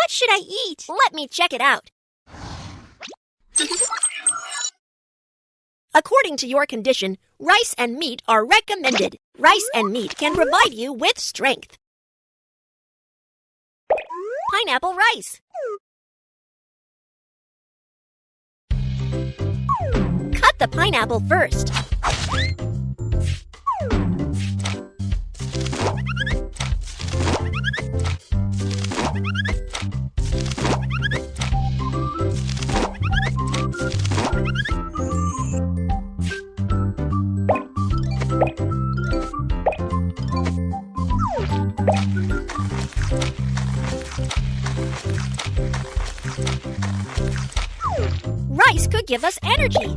What should I eat? Let me check it out. According to your condition, rice and meat are recommended. Rice and meat can provide you with strength. Pineapple rice. Cut the pineapple first. Rice could give us energy.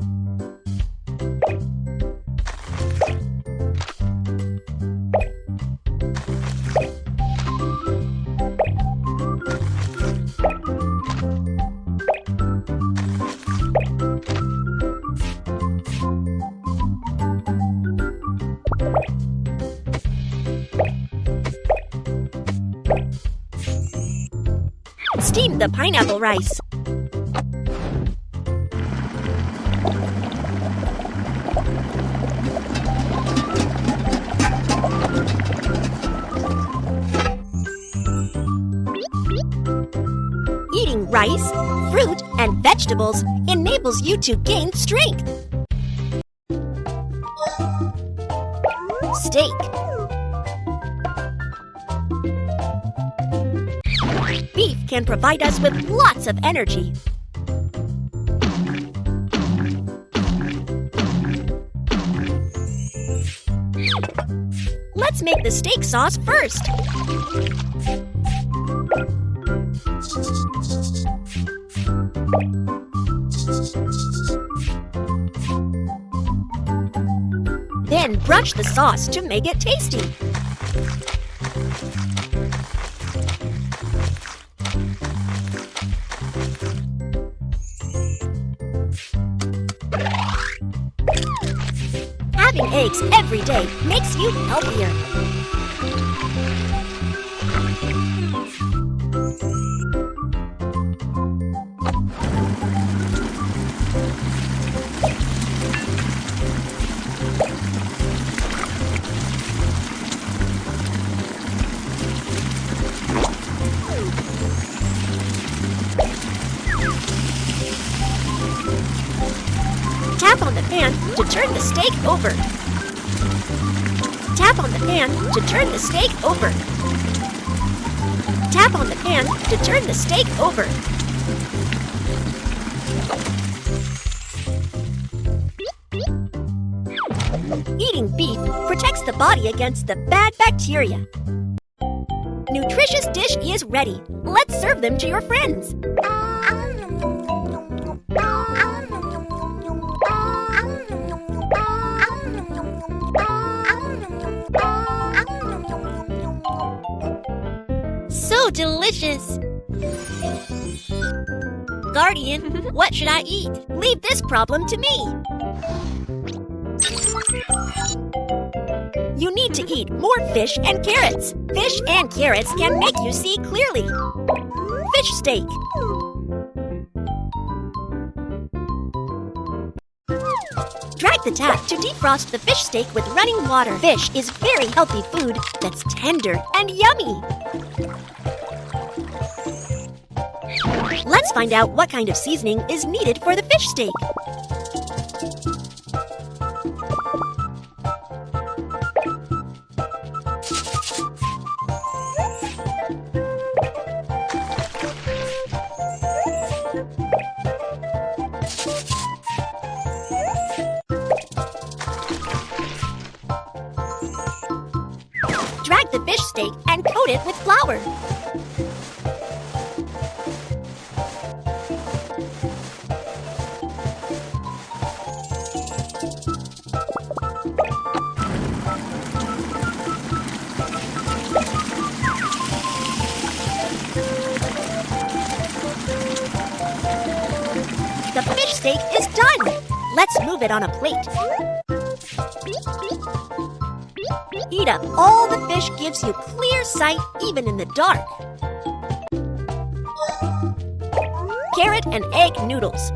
Steam the pineapple rice. Eating rice, fruit, and vegetables enables you to gain strength. Steak. Beef can provide us with lots of energy. Let's make the steak sauce first. Then brush the sauce to make it tasty. Having eggs every day makes you healthier. Tap on the pan to turn the steak over. Tap on the pan to turn the steak over. Tap on the pan to turn the steak over. Eating beef protects the body against the bad bacteria. Nutritious dish is ready. Let's serve them to your friends. So delicious! Guardian, what should I eat? Leave this problem to me. You need to eat more fish and carrots. Fish and carrots can make you see clearly. Fish steak. Drag the tap to defrost the fish steak with running water. Fish is very healthy food that's tender and yummy. Let's find out what kind of seasoning is needed for the fish steak. Drag the fish steak and coat it with flour. The fish steak is done! Let's move it on a plate. Eat up all the fish gives you clear sight even in the dark. carrot and egg noodles.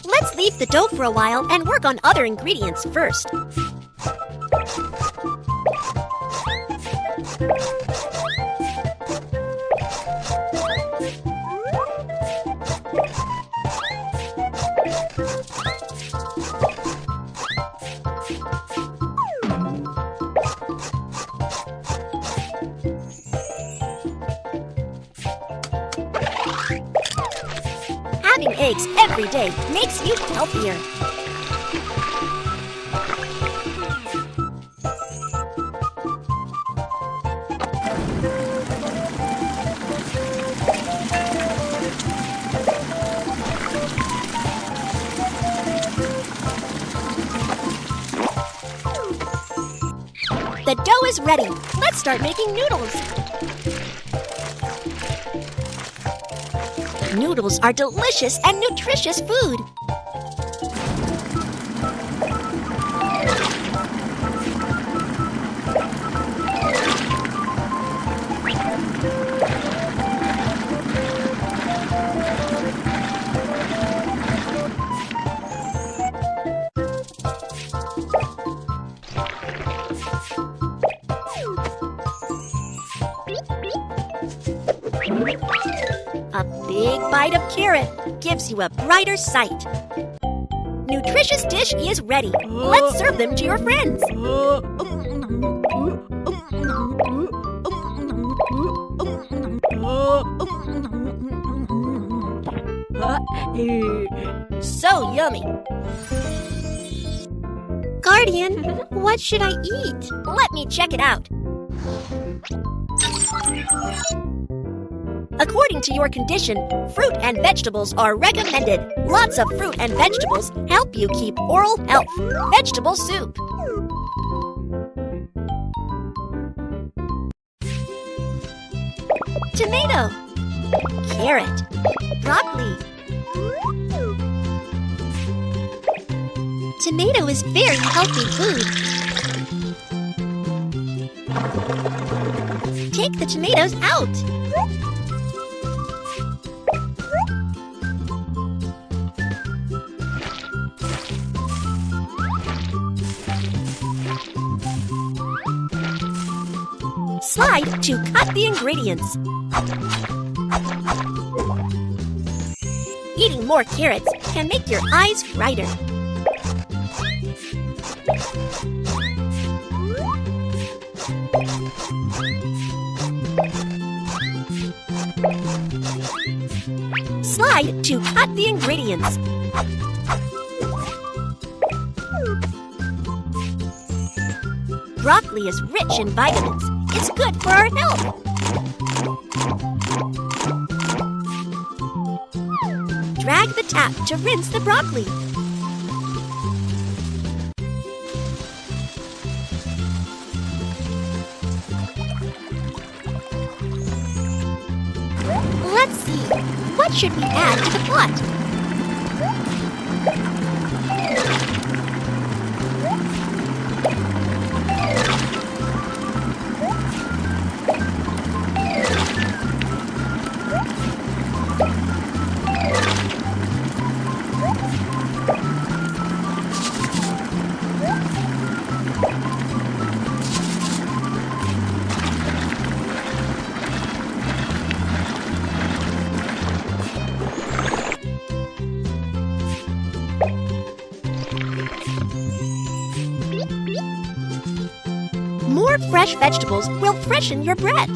Let's leave the dough for a while and work on other ingredients first. Having eggs every day makes you healthier. The dough is ready. Let's start making noodles. Noodles are delicious and nutritious food. A big bite of carrot gives you a brighter sight. Nutritious dish is ready. Let's serve them to your friends. So yummy. Guardian, what should I eat? Let me check it out. According to your condition, fruit and vegetables are recommended. Lots of fruit and vegetables help you keep oral health. Vegetable soup. Tomato. Carrot. Broccoli. Tomato is very healthy food. Take the tomatoes out. Slide to cut the ingredients. Eating more carrots can make your eyes brighter. Slide to cut the ingredients. Broccoli is rich in vitamins. It's good for our health. Drag the tap to rinse the broccoli. Let's see. What should we add to the pot? More fresh vegetables will freshen your breath.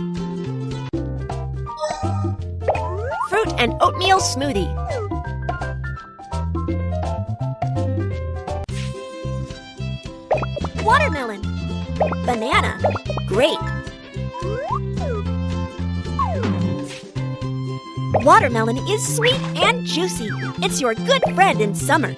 Fruit and oatmeal smoothie. Watermelon. Banana. Grape. Watermelon is sweet and juicy. It's your good friend in summer.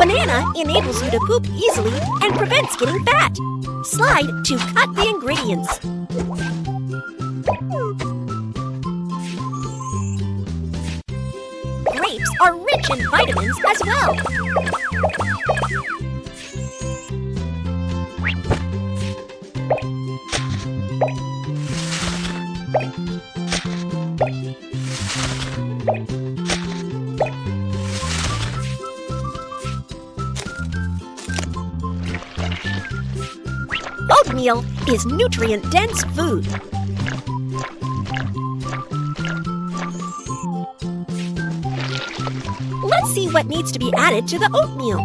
Banana enables you to poop easily and prevents getting fat. Slide to cut the ingredients. Grapes are rich in vitamins as well. Oatmeal is nutrient-dense food. Let's see what needs to be added to the oatmeal.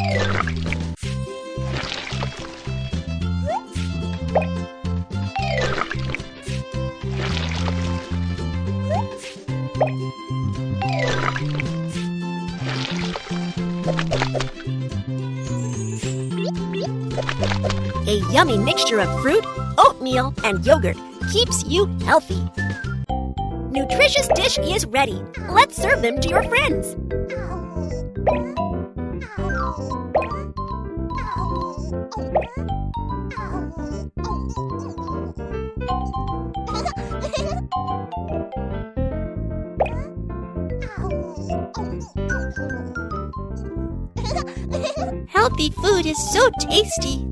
A yummy mixture of fruit, oatmeal, and yogurt keeps you healthy. Nutritious dish is ready. Let's serve them to your friends. Healthy food is so tasty.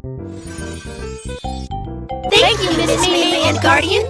Thank you, Miss May and Guardian.